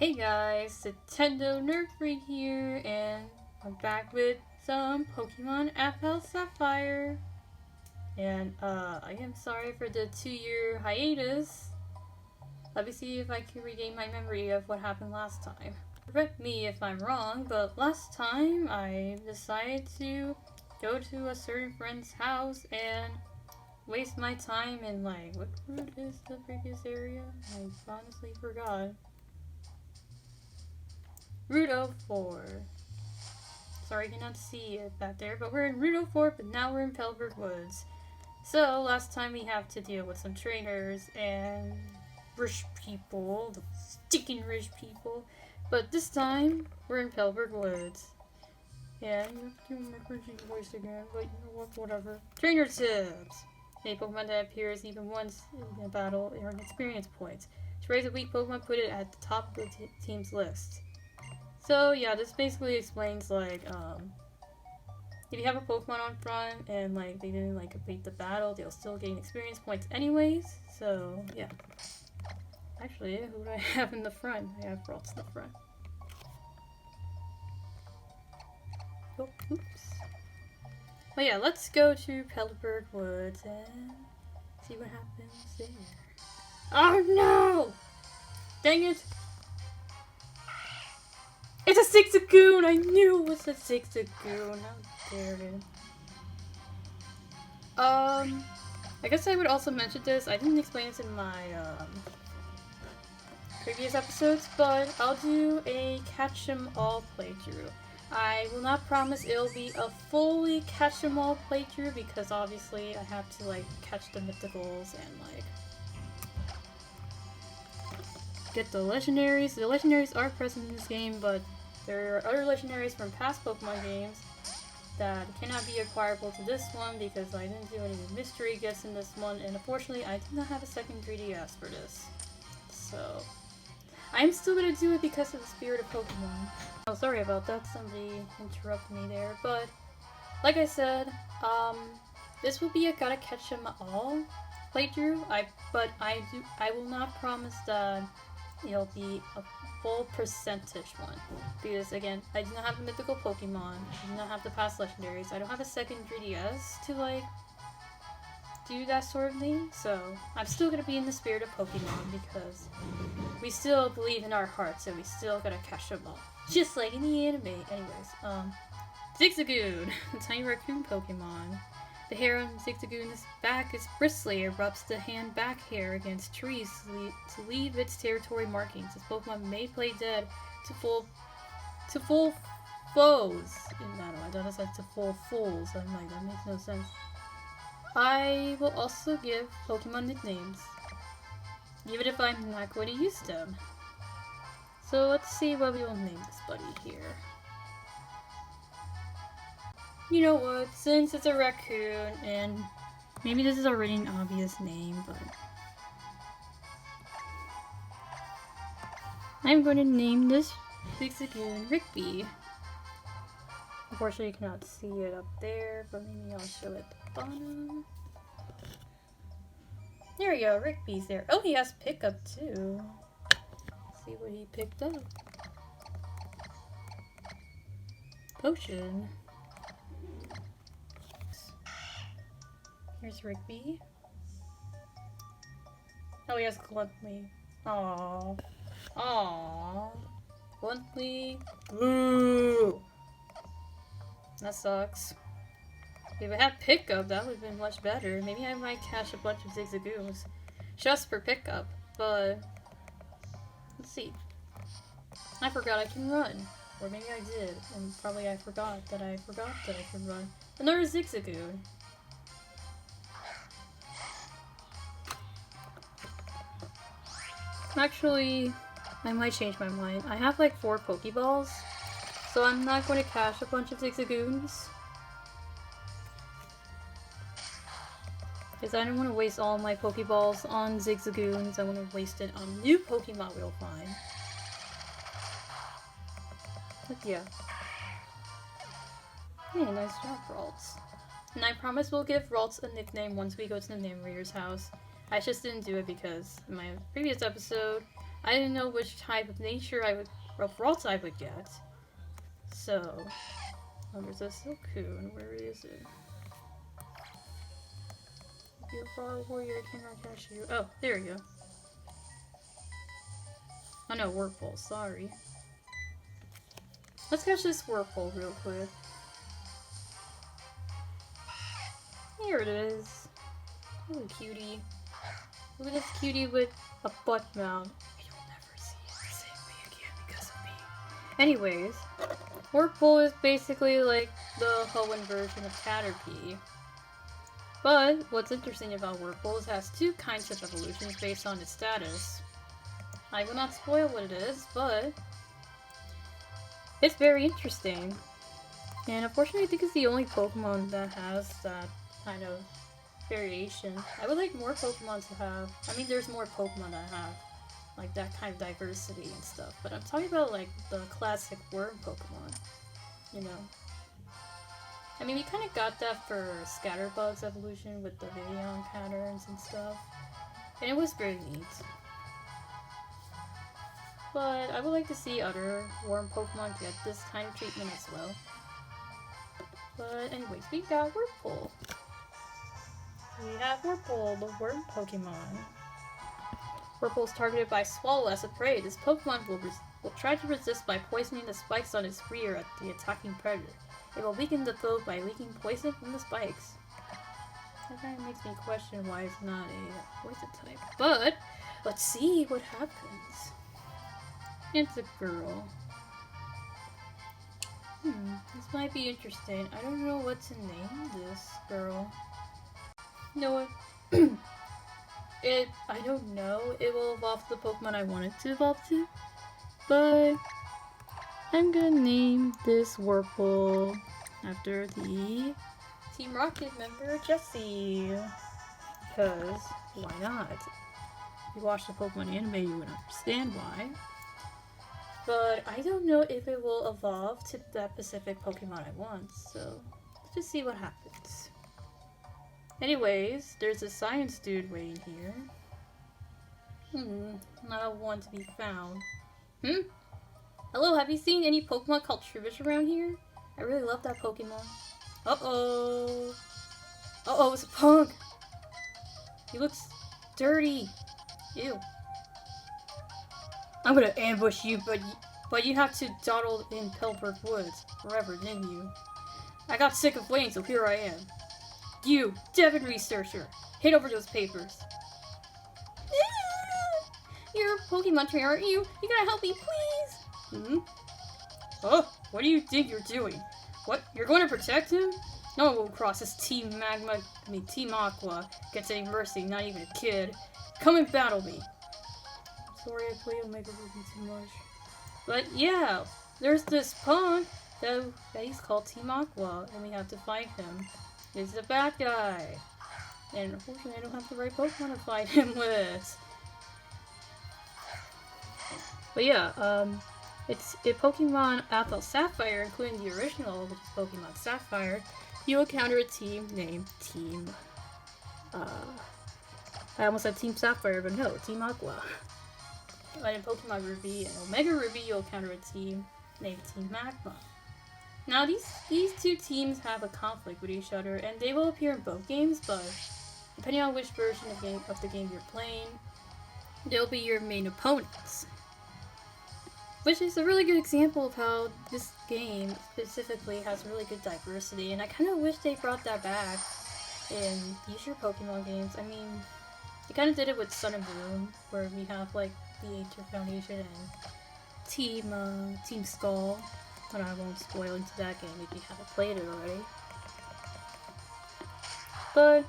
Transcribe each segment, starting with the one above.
Hey guys, NintendoNerdFreak here, and I'm back with some Pokemon Alpha Sapphire. And I am sorry for the 2-year hiatus. Let me see if I can regain my memory of what happened last time. Correct me if I'm wrong, but last time I decided to go to a certain friend's house and waste my time in, like, what route is the previous area? I honestly forgot. Route 04. Sorry, you cannot see it back there, but we're in Route 04, but now we're in Petalburg Woods. So, last time we have to deal with some trainers and rich people, the stinking rich people. But this time, we're in Petalburg Woods. Yeah, I'm doing my crazy voice again, but you know what, whatever. Trainer tips! A Pokemon that appears even once in a battle earn experience points. To raise a weak Pokemon, put it at the top of the team's list. So yeah, this basically explains, like, if you have a Pokemon on front and, like, they didn't, like, complete the battle, they'll still gain experience points anyways. So yeah. Actually, who do I have in the front? I have Ralts in the front. Oh, oops. But yeah, let's go to Petalburg Woods and see what happens there. Oh no! Dang it! It's a Zigzagoon! I knew it was a Zigzagoon. How dare it? I guess I would also mention this. I didn't explain this in my previous episodes, but I'll do a catch 'em all playthrough. I will not promise it'll be a fully catch 'em all playthrough because obviously I have to, like, catch the mythicals and, like, get the legendaries. The legendaries are present in this game, but there are other legendaries from past Pokemon games that cannot be acquirable to this one because I didn't do any mystery gifts in this one, and unfortunately I do not have a second 3DS for this. So I'm still gonna do it because of the spirit of Pokemon. Oh, sorry about that, somebody interrupted me there, but like I said, this will be a gotta catch 'em all playthrough. But I will not promise that it'll be a full percentage one, because again, I do not have a mythical Pokemon, I do not have the past legendaries, I don't have a second 3DS to, like, do that sort of thing, so I'm still gonna be in the spirit of Pokemon because we still believe in our hearts and we still gotta catch them all. Just like in the anime. Anyways, Zigzagoon, the tiny raccoon Pokemon. The hair on Zigzagoon's back is bristly. It rubs the hand back hair against trees to leave its territory markings. This Pokemon may play dead to full foes in battle. I thought it said to full fools. I'm like, that makes no sense. I will also give Pokemon nicknames, even if I'm not going to use them. So let's see what we will name this buddy here. You know what, since it's a raccoon, and maybe this is already an obvious name, but I'm going to name this Zigzagoon Rigby. Unfortunately you cannot see it up there, but maybe I'll show it at the bottom. There we go, Rigby's there. Oh, he has pickup too. Let's see what he picked up. Potion. Here's Rigby. Oh, he has Gluntly. Aww. Aww. Gluntly. Boo! That sucks. If I had pickup, that would have been much better. Maybe I might catch a bunch of Zigzagoons just for pickup, but let's see. I forgot I can run. Or maybe I did, and probably I forgot that I can run. Another Zigzagoon. Actually, I might change my mind. I have like 4 Pokeballs, so I'm not going to catch a bunch of Zigzagoons. Because I don't want to waste all my Pokeballs on Zigzagoons. I want to waste it on new Pokemon we'll find. But yeah. Hey, nice job, Ralts. And I promise we'll give Ralts a nickname once we go to the Namreader's house. I just didn't do it because in my previous episode, I didn't know which type of nature overall type I would get. So, there's a Silcoon. Where is it? You follow warrior, cannot catch you. Oh, there you go. Oh no, Whirlpool, sorry. Let's catch this Whirlpool real quick. Here it is. Ooh, cutie. Look at this cutie with a butt mount. You'll never see it the same way again because of me. Anyways, Whirlpool is basically like the Hoenn version of Caterpie. But what's interesting about Whirlpool is it has two kinds of evolutions based on its status. I will not spoil what it is, but it's very interesting. And unfortunately, I think it's the only Pokemon that has that kind of variation. I would like more Pokemon to have. I mean, there's more Pokemon that have like that kind of diversity and stuff. But I'm talking about like the classic worm Pokemon. You know. I mean, we kind of got that for Scatterbug's evolution with the Vadeon patterns and stuff. And it was very neat. But I would like to see other worm Pokemon get this kind of treatment as well. But anyways, we got Whirlpool. We have Whirlpool, the worm Pokemon. Whirlpool is targeted by Swallow as a prey. This Pokemon will try to resist by poisoning the spikes on its rear at the attacking predator. It will weaken the foe by leaking poison from the spikes. That kind of makes me question why it's not a poison type. But let's see what happens. It's a girl. This might be interesting. I don't know what to name this girl. You know what? I don't know. It will evolve to the Pokemon I want it to evolve to. But I'm gonna name this Whirlpool after the Team Rocket member, Jessie. Because, why not? If you watch the Pokemon anime, you would understand why. But I don't know if it will evolve to that specific Pokemon I want, so let's just see what happens. Anyways, there's a science dude waiting here. Not one to be found. Hello, have you seen any Pokemon called Trubbish around here? I really love that Pokemon. Uh-oh. Uh-oh, it's a punk! He looks dirty. Ew. I'm gonna ambush you, but you have to dawdle in Petalburg Woods forever, didn't you? I got sick of waiting, so here I am. You, Devon researcher, hand over those papers. You're a Pokemon trainer, aren't you? You gotta help me, please. Oh, what do you think you're doing? What? You're going to protect him? No one will cross this Team Aqua gets any mercy, not even a kid. Come and battle me. Sorry, I played Omega Ruby too much. But yeah, there's this punk that he's called Team Aqua, and we have to fight him. He's a bad guy. And unfortunately, I don't have the right Pokemon to fight him with. But yeah, it's in Pokemon Alpha Sapphire, including the original, which is Pokemon Sapphire, you encounter a team named Team... I almost said Team Sapphire, but no, Team Aqua. But in Pokemon Ruby and Omega Ruby, you'll encounter a team named Team Magma. Now, these two teams have a conflict with each other, and they will appear in both games, but depending on which version of the game you're playing, they'll be your main opponents. Which is a really good example of how this game specifically has really good diversity, and I kind of wish they brought that back in future Pokemon games. I mean, they kind of did it with Sun and Moon, where we have like the Inter Foundation and Team Skull, but I won't spoil into that game if you haven't played it already. But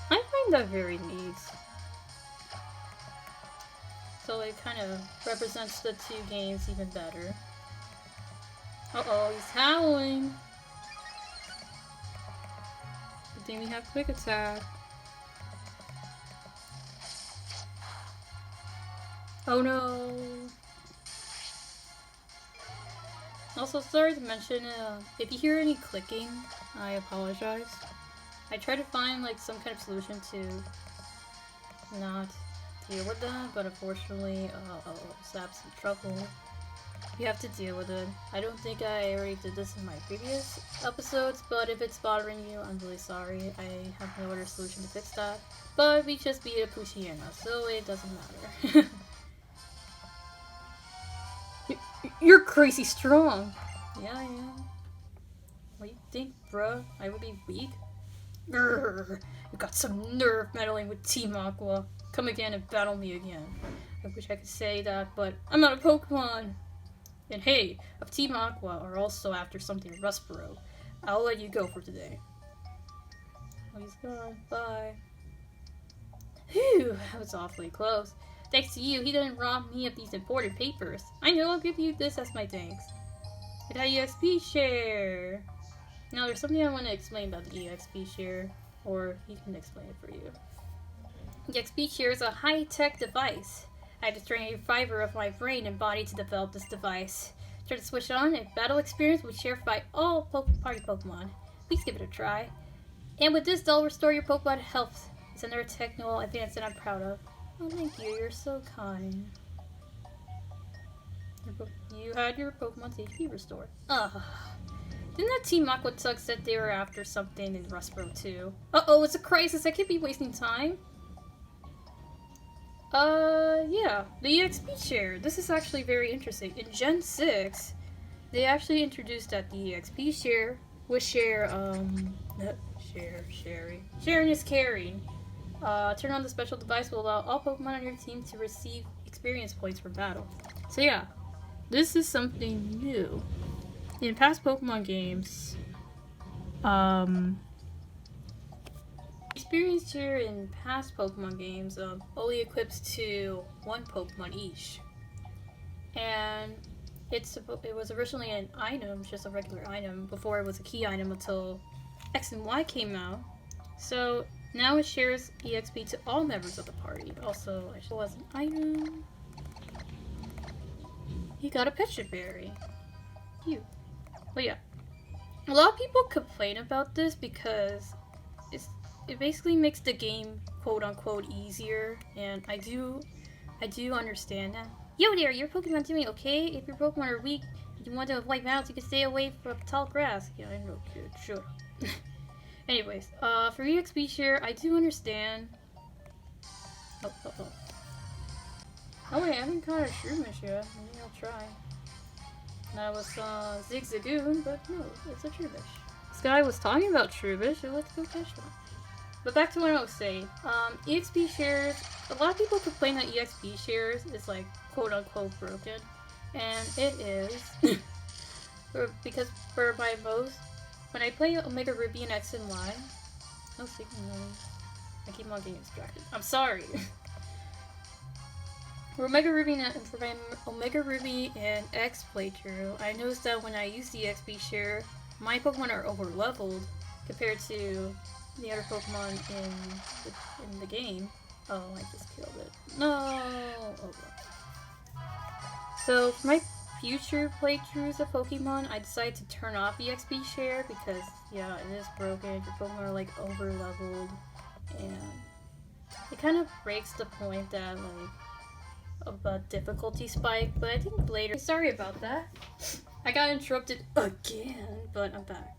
I find that very neat. So it kind of represents the two games even better. Uh-oh, he's howling! Good thing we have Quick Attack. Oh no! Also, sorry to mention, if you hear any clicking, I apologize. I try to find like some kind of solution to not deal with that, but unfortunately, Sap's in trouble. You have to deal with it. I don't think I already did this in my previous episodes, but if it's bothering you, I'm really sorry. I have no other solution to fix that. But we just beat a Puchiana, so it doesn't matter. You're crazy strong! Yeah, I am. What do you think, bruh? I would be weak? Grrr, you got some nerve meddling with Team Aqua. Come again and battle me again. I wish I could say that, but I'm not a Pokemon! And hey, if Team Aqua are also after something Rustboro, I'll let you go for today. Oh, he's gone. Bye. Whew, that was awfully close. Thanks to you, he didn't rob me of these important papers. I know, I'll give you this as my thanks. It had EXP share. Now, there's something I want to explain about the EXP share, or he can explain it for you. EXP share is a high-tech device. I had to strain a fiber of my brain and body to develop this device. Try to switch it on, and battle experience will be shared by all party Pokemon. Please give it a try. And with this, they'll restore your Pokemon health. It's another technical advance that I'm proud of. Oh, thank you. You're so kind. You had your Pokemon's HP restored. Ugh. Didn't that Team Aqua Tug said they were after something in Rustboro too? Uh-oh, it's a crisis. I can't be wasting time. Yeah. The EXP share. This is actually very interesting. In Gen 6, they actually introduced that the EXP share was sharing is caring. Turn on the special device will allow all Pokemon on your team to receive experience points for battle. So yeah, this is something new. In past Pokemon games, experience share in past Pokemon games only equips to one Pokemon each. And it was originally an item, just a regular item, before it was a key item until X and Y came out. So now it shares EXP to all members of the party. Also, it was an item. You got a Pecha Berry. Cute. But yeah, a lot of people complain about this because it basically makes the game quote unquote easier, and I do understand that. Yo there, your Pokemon doing okay? If your Pokemon are weak and you want to wipe out, you can stay away from tall grass. Yeah, I know, kid. Shut up. Anyways, for EXP share, I do understand. Oh wait, I haven't caught a Shroomish yet. Maybe I'll try. That was Zigzagoon, but no, it's a Trubbish. This guy was talking about Trubbish, so let's go catch one. But back to what I was saying. EXP shares, a lot of people complain that EXP shares is like quote unquote broken. And it is. Because for my most, when I play Omega Ruby and X and Y, oh, speaking of, I keep on getting distracted. I'm sorry. For my Omega Ruby and X playthrough, I noticed that when I use the XP share, my Pokemon are over-leveled compared to the other Pokemon in the game. Oh, I just killed it. No! Oh, well. So, for my future playthroughs of Pokemon, I decided to turn off the XP share because, yeah, it is broken. Your Pokemon are, like, over-leveled, and it kind of breaks the point that, like, of a difficulty spike, but I think later. Sorry about that. I got interrupted again, but I'm back.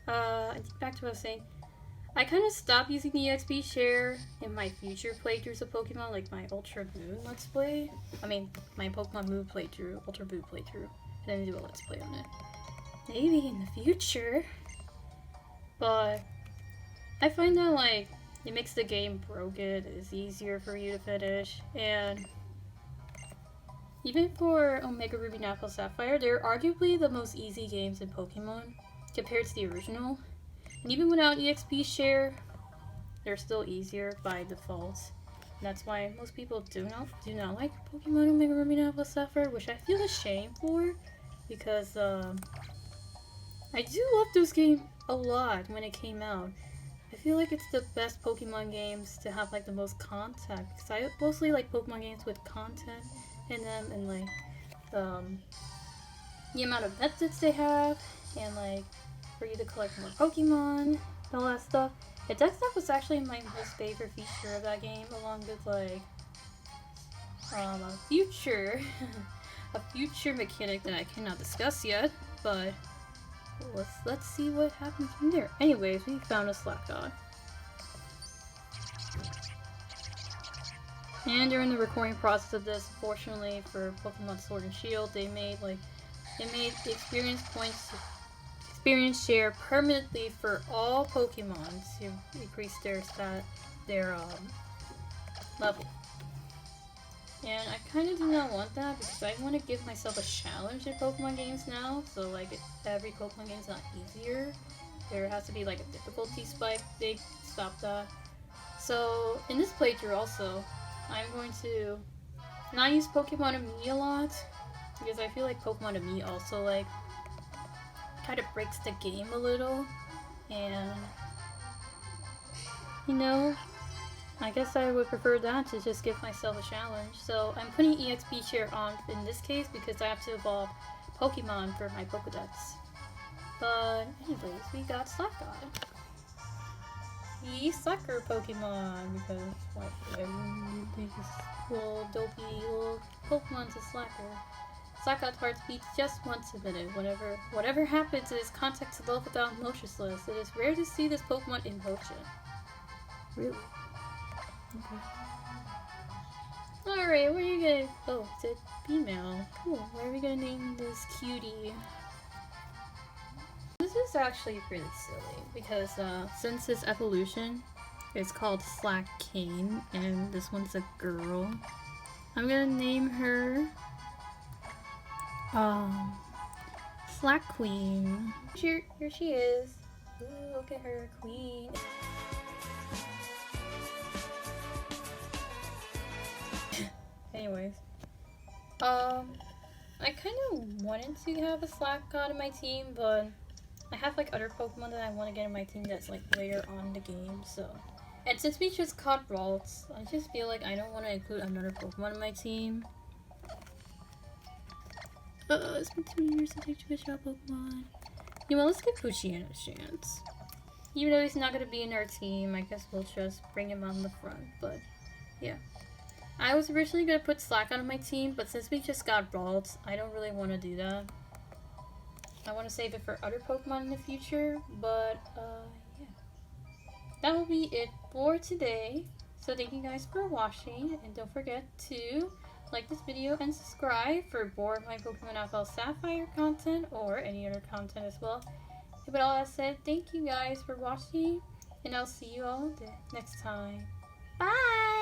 Back to what I was saying. I kind of stopped using the XP share in my future playthroughs of Pokemon, like my Ultra Moon Let's Play. I mean, my Pokemon Moon playthrough, Ultra Moon playthrough. I didn't do a Let's Play on it. Maybe in the future. But I find that, like, it makes the game broken. It's easier for you to finish, and even for Omega Ruby and Alpha Sapphire, they're arguably the most easy games in Pokemon compared to the original. And even without EXP share, they're still easier by default. And that's why most people do not like Pokemon Omega Ruby and Alpha Sapphire, which I feel ashamed for, because I do love this game a lot when it came out. I feel like it's the best Pokemon games to have like the most content, because I mostly like Pokemon games with content in them, and like the amount of methods they have, and like for you to collect more Pokemon and all that stuff. The deck stuff was actually my most favorite feature of that game, along with like a future a future mechanic that I cannot discuss yet, but let's see what happens from there. Anyways, we found a Slack God. And during the recording process of this, fortunately for Pokemon Sword and Shield, they made the experience share permanently for all Pokemon to increase their level. And I kind of do not want that because I want to give myself a challenge in Pokemon games now. So like if every Pokemon game is not easier, there has to be like a difficulty spike. They stop that. So in this playthrough also, I'm going to not use Pokemon to me a lot because I feel like Pokemon to me also like kind of breaks the game a little, and you know, I guess I would prefer that to just give myself a challenge. So I'm putting EXP share on in this case because I have to evolve Pokemon for my Pokedex. But anyways, we got Slack God. The Slacker Pokemon, because what, they just little dopey little Pokemon's a Slacker. Slack God's heart beats just once a minute. Whatever happens, it is contact to love without motionless. It is rare to see this Pokemon in motion. Really? Okay. Alright, what are you gonna... Oh, it's a female. Cool. What are we gonna name this cutie? This is actually pretty silly because since this evolution is called Slack Cane and this one's a girl, I'm gonna name her Slack Queen. Here she is. Ooh, look at her, Queen. Anyways, I kind of wanted to have a Slack God in my team, but I have like other Pokemon that I want to get in my team that's like later on in the game, so. And since we just caught Ralts, I just feel like I don't want to include another Pokemon in my team. It's been 2 years since I switched out Pokemon. You know, let's give Poochyena a chance. Even though he's not going to be in our team, I guess we'll just bring him on the front, but yeah. I was originally going to put Slack on my team, but since we just got Ralts, I don't really want to do that. I want to save it for other Pokemon in the future, but yeah. That will be it for today. So thank you guys for watching, and don't forget to like this video and subscribe for more of my Pokemon Alpha Sapphire content or any other content as well. With all that said, thank you guys for watching, and I'll see you all next time. Bye!